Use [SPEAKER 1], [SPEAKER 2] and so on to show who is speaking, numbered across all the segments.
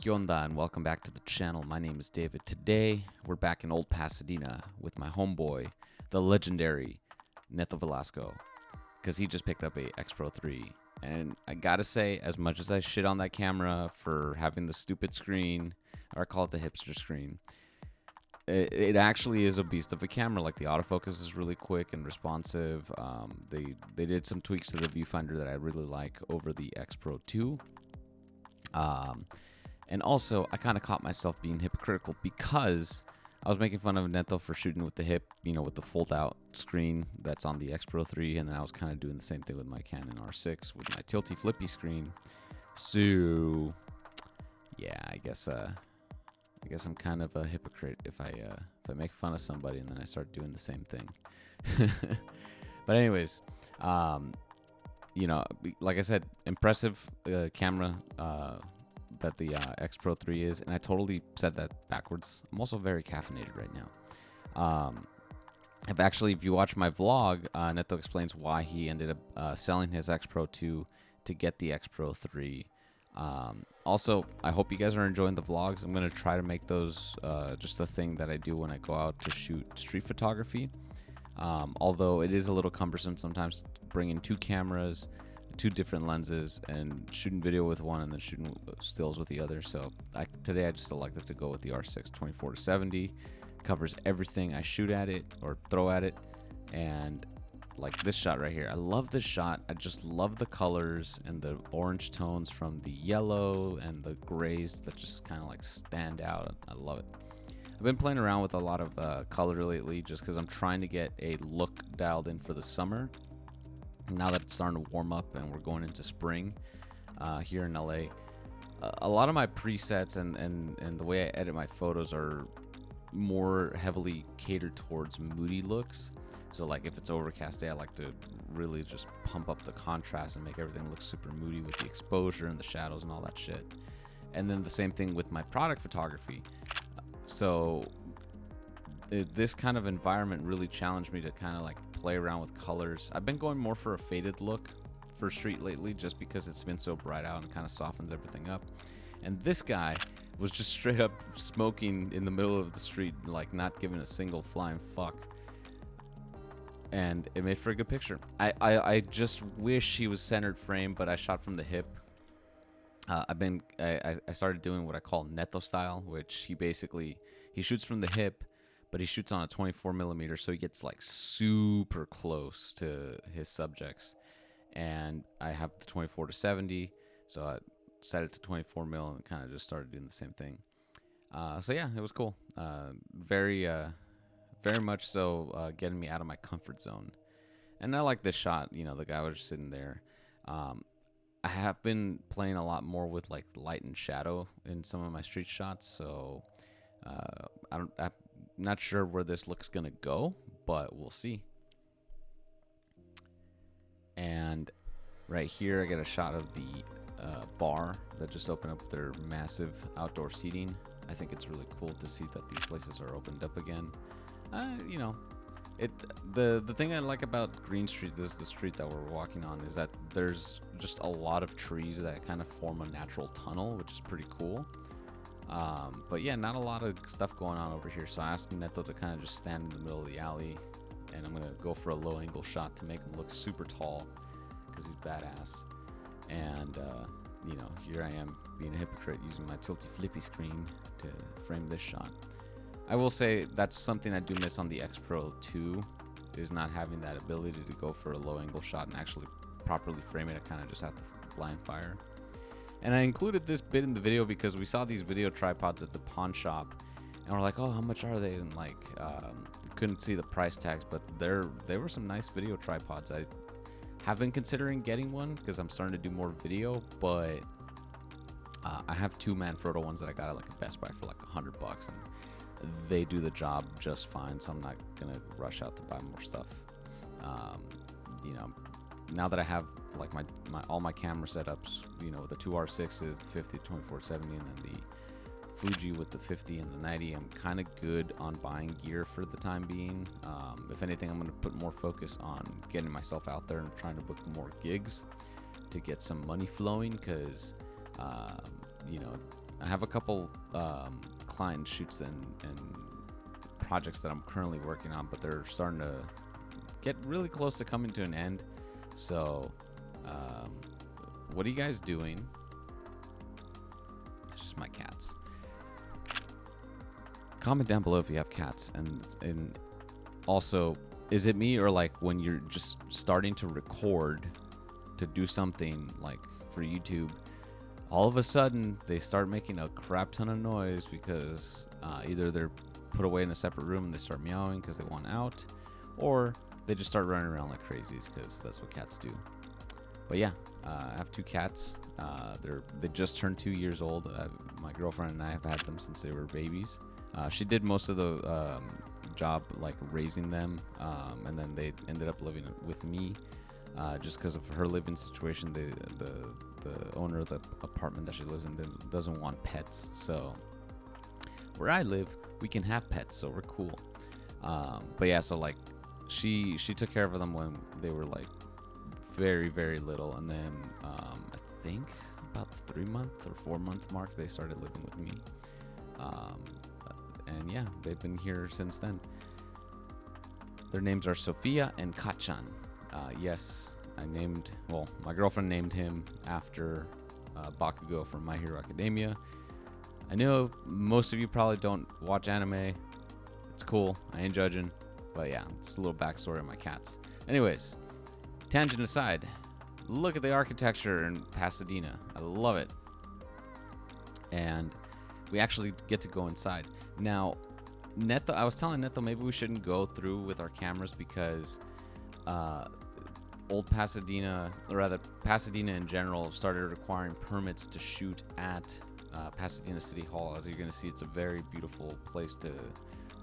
[SPEAKER 1] ¿Qué onda? And welcome back to the channel. My name is David. Today, we're back in Old Pasadena with my homeboy, the legendary Neto Velasco, because he just picked up a X-Pro2. And I gotta say, as much as I shit on that camera for having the stupid screen, or I call it the hipster screen, it actually is a beast of a camera. Like, the autofocus is really quick and responsive. They did some tweaks to the viewfinder that I really like over the X-Pro2. And also, I kind of caught myself being hypocritical because I was making fun of Neto for shooting with the hip, you know, with the fold-out screen that's on the X-Pro3, and then I was kind of doing the same thing with my Canon R6 with my tilty flippy screen. So, yeah, I guess I'm kind of a hypocrite if I make fun of somebody and then I start doing the same thing. But anyways, you know, like I said, impressive camera. That the X-Pro3 is, and I totally said that backwards. I'm also very caffeinated right now. I've actually, if you watch my vlog, Neto explains why he ended up selling his X-Pro2 to get the X-Pro3. Also, I hope you guys are enjoying the vlogs. I'm going to try to make those just a thing that I do when I go out to shoot street photography. Although it is a little cumbersome sometimes bringing two cameras, two different lenses, and shooting video with one and then shooting stills with the other. So today I just elected to go with the R6 24-70. Covers everything I shoot at it or throw at it. And like this shot right here, I love this shot. I just love the colors and the orange tones from the yellow and the grays that just kind of like stand out. I love it. I've been playing around with a lot of color lately just because I'm trying to get a look dialed in for the summer. Now that it's starting to warm up and we're going into spring here in LA, a lot of my presets and the way I edit my photos are more heavily catered towards moody looks. So like if it's overcast day, I like to really just pump up the contrast and make everything look super moody with the exposure and the shadows and all that shit. And then the same thing with my product photography. So this kind of environment really challenged me to kind of like play around with colors. I've been going more for a faded look for street lately just because it's been so bright out and kind of softens everything up. And this guy was just straight up smoking in the middle of the street, like not giving a single flying fuck. And it made for a good picture. I just wish he was centered frame, but I shot from the hip. I started doing what I call Neto style, which he shoots from the hip, but he shoots on a 24mm, so he gets like super close to his subjects. And I have the 24-70, so I set it to 24mm and kind of just started doing the same thing. So yeah, it was cool. Very much so getting me out of my comfort zone. And I like this shot. You know, the guy was just sitting there. I have been playing a lot more with like light and shadow in some of my street shots, so I'm not sure where this looks gonna go, but we'll see. And right here, I get a shot of the bar that just opened up their massive outdoor seating. I think it's really cool to see that these places are opened up again. You know, the thing I like about Green Street, this is the street that we're walking on, is that there's just a lot of trees that kind of form a natural tunnel, which is pretty cool. But yeah, not a lot of stuff going on over here. So I asked Neto to kind of just stand in the middle of the alley, and I'm gonna go for a low angle shot to make him look super tall because he's badass. And you know, here I am being a hypocrite using my tilty flippy screen to frame this shot. I will say that's something I do miss on the X-Pro2, is not having that ability to go for a low angle shot and actually properly frame it. I kind of just have to blind fire. And I included this bit in the video because we saw these video tripods at the pawn shop, and we're like, oh, how much are they? And like, couldn't see the price tags, but they were some nice video tripods. I have been considering getting one because I'm starting to do more video, but I have two Manfrotto ones that I got at like a Best Buy for like $100, and they do the job just fine, so I'm not gonna rush out to buy more stuff. You know, now that I have like all my camera setups, you know, the two R6s, the 50, 24-70, and then the Fuji with the 50 and the 90. I'm kind of good on buying gear for the time being. If anything, I'm going to put more focus on getting myself out there and trying to book more gigs to get some money flowing, because you know, I have a couple client shoots and projects that I'm currently working on, but they're starting to get really close to coming to an end. So what are you guys doing? It's just my cats. Comment down below if you have cats, and also, is it me, or like when you're just starting to record to do something like for YouTube, all of a sudden they start making a crap ton of noise because either they're put away in a separate room and they start meowing because they want out, or they just start running around like crazies because that's what cats do. But yeah, I have 2 cats. They just turned 2 years old. My girlfriend and I have had them since they were babies. She did most of the job, like raising them, and then they ended up living with me just because of her living situation. The owner of the apartment that she lives in doesn't want pets, so where I live, we can have pets, so we're cool. But yeah, so like she took care of them when they were like very, very little, and then I think about the 3-month or 4-month mark they started living with me. And yeah, they've been here since then. Their names are Sophia and Kachan. Yes, my girlfriend named him after Bakugo from My Hero Academia. I know most of you probably don't watch anime. It's cool, I ain't judging. But yeah, it's a little backstory on my cats. Anyways, tangent aside, look at the architecture in Pasadena. I love it. And we actually get to go inside. Now, Neto, I was telling Neto maybe we shouldn't go through with our cameras because old Pasadena, or rather Pasadena in general, started requiring permits to shoot at Pasadena City Hall. As you're going to see, it's a very beautiful place to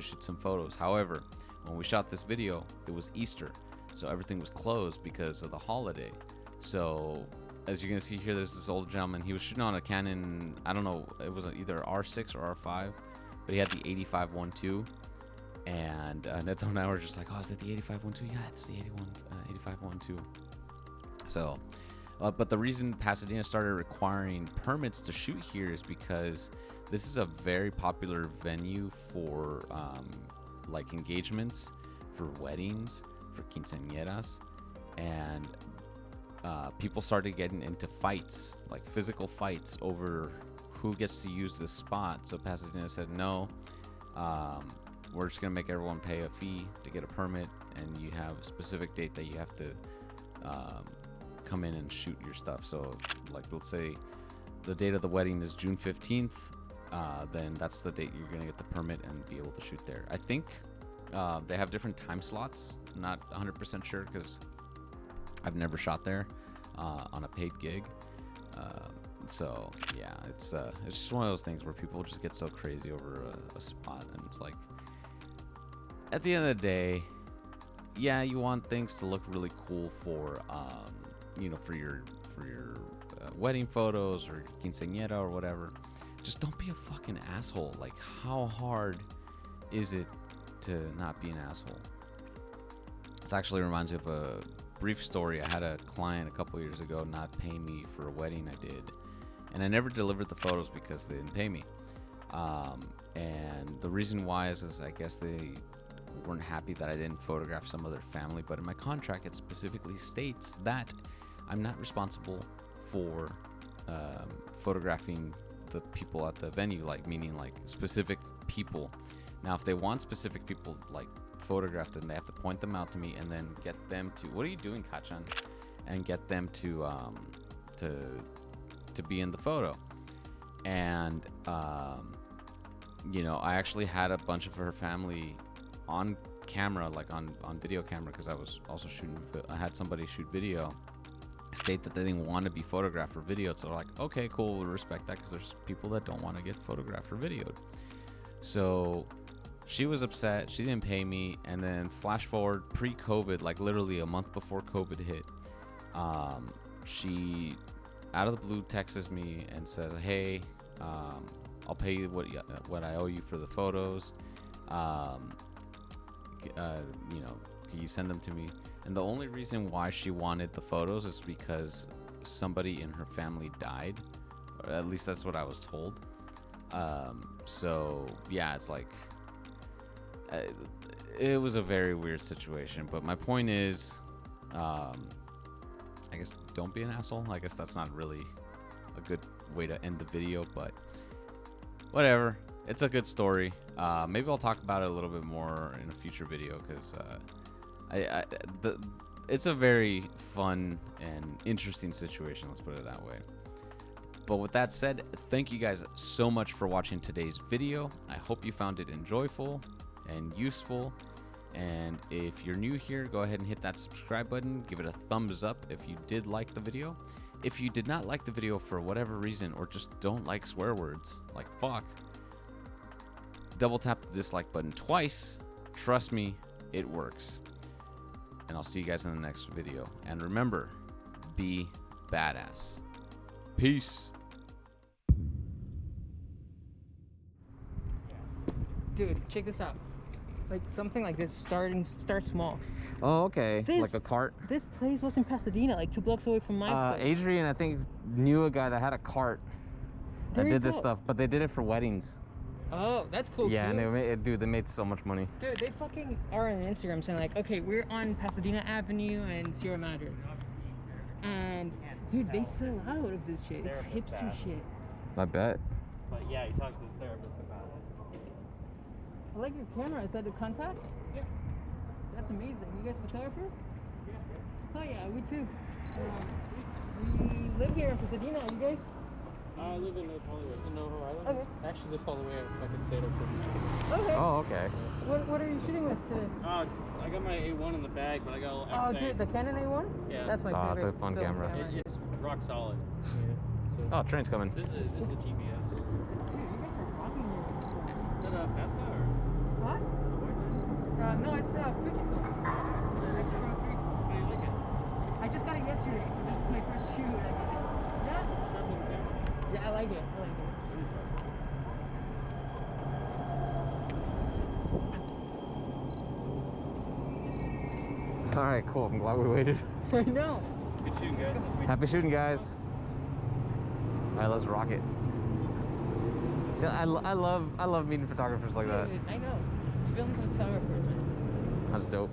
[SPEAKER 1] shoot some photos. However, when we shot this video, it was Easter, so everything was closed because of the holiday. So as you're going to see here, there's this old gentleman. He was shooting on a Canon, I don't know, it was either R6 or R5, but he had the 85-1.2. And Neto and I were just like, oh, is that the 85-1.2? Yeah, it's the 85-1.2. So, but the reason Pasadena started requiring permits to shoot here is because this is a very popular venue for like engagements, for weddings, for quinceañeras, and people started getting into fights, like physical fights, over who gets to use this spot. So Pasadena said, no, we're just gonna make everyone pay a fee to get a permit, and you have a specific date that you have to come in and shoot your stuff. So like, let's say the date of the wedding is June 15th, then that's the date you're gonna get the permit and be able to shoot there. I think they have different time slots. Not 100% sure because I've never shot there on a paid gig. So yeah, it's just one of those things where people just get so crazy over a spot, and it's like, at the end of the day, yeah, you want things to look really cool for you know, for your wedding photos or quinceañera or whatever. Just don't be a fucking asshole. Like, how hard is it to not be an asshole? This actually reminds me of a brief story. I had a client a couple years ago not pay me for a wedding I did, and I never delivered the photos because they didn't pay me. And the reason why is I guess they weren't happy that I didn't photograph some of their family, but in my contract it specifically states that I'm not responsible for photographing the people at the venue, like meaning like specific people. Now, if they want specific people like photographed, then they have to point them out to me and then get them to, what are you doing, Kachan? And get them to be in the photo. And you know, I actually had a bunch of her family on camera, like on video camera, because I was also shooting. I had somebody shoot video, state that they didn't want to be photographed or videoed. So like, okay, cool, we'll respect that, because there's people that don't want to get photographed or videoed. So she was upset. She didn't pay me. And then flash forward pre-COVID, like literally a month before COVID hit, she out of the blue texts me and says, hey, I'll pay you what I owe you for the photos. You know, can you send them to me? And the only reason why she wanted the photos is because somebody in her family died, or at least that's what I was told. So yeah, it's like it was a very weird situation. But my point is, I guess don't be an asshole. I guess that's not really a good way to end the video, but whatever. It's a good story. Maybe I'll talk about it a little bit more in a future video, because it's a very fun and interesting situation, let's put it that way. But with that said, thank you guys so much for watching today's video. I hope you found it enjoyable and useful. And if you're new here, go ahead and hit that subscribe button. Give it a thumbs up if you did like the video. If you did not like the video for whatever reason, or just don't like swear words, like fuck, double tap the dislike button twice. Trust me, it works. And I'll see you guys in the next video. And remember, be badass. Peace.
[SPEAKER 2] Dude, check this out. Like something like this, start small.
[SPEAKER 3] Oh, okay. Like a cart.
[SPEAKER 2] This place was in Pasadena, like 2 blocks away from my place.
[SPEAKER 3] Adrian, I think, knew a guy that had a cart that did this stuff, but they did it for weddings.
[SPEAKER 2] Oh, that's cool.
[SPEAKER 3] Yeah,
[SPEAKER 2] too.
[SPEAKER 3] and they made so much money.
[SPEAKER 2] Dude, they fucking are on Instagram saying like, okay, we're on Pasadena Avenue and Sierra Madre. And dude, they sell out of this shit. It's hipster shit.
[SPEAKER 3] I bet.
[SPEAKER 4] But yeah, he talks to his therapist about it.
[SPEAKER 2] I like your camera. Is that the contacts?
[SPEAKER 4] Yeah.
[SPEAKER 2] That's amazing. You guys photographers?
[SPEAKER 4] Yeah.
[SPEAKER 2] Oh yeah, we too. We live here in Pasadena. You guys?
[SPEAKER 4] I live in North Hollywood. In Noho Island.
[SPEAKER 2] Okay.
[SPEAKER 4] I actually live all the way up in Sado for
[SPEAKER 2] Okay.
[SPEAKER 3] Oh, okay.
[SPEAKER 2] What are you shooting with today?
[SPEAKER 4] I got my A1 in the bag, but I got a little
[SPEAKER 2] Oh,
[SPEAKER 4] XA.
[SPEAKER 2] dude, the Canon A1?
[SPEAKER 4] Yeah.
[SPEAKER 2] That's my
[SPEAKER 3] Oh,
[SPEAKER 2] favorite.
[SPEAKER 3] it's a fun
[SPEAKER 2] film
[SPEAKER 3] camera.
[SPEAKER 4] It's rock solid. Yeah. So
[SPEAKER 3] Oh, train's coming.
[SPEAKER 4] this is a TBS.
[SPEAKER 2] Dude, you guys are rocking here.
[SPEAKER 4] Is that a Passa or?
[SPEAKER 2] What? No, it's Fujifilm. The X-Pro2.
[SPEAKER 4] How do you like it?
[SPEAKER 2] I just got it yesterday, so this is my first shoot. Yeah?
[SPEAKER 4] Traveling camera.
[SPEAKER 2] Yeah, I like it. I like it.
[SPEAKER 3] All right, cool. I'm glad we waited.
[SPEAKER 2] I know.
[SPEAKER 4] Good shooting, guys. Nice to meet you.
[SPEAKER 3] Happy shooting, guys. All right, let's rock it. See, I love meeting photographers like that.
[SPEAKER 2] Dude, I know. Film photographers, man.
[SPEAKER 3] That's dope.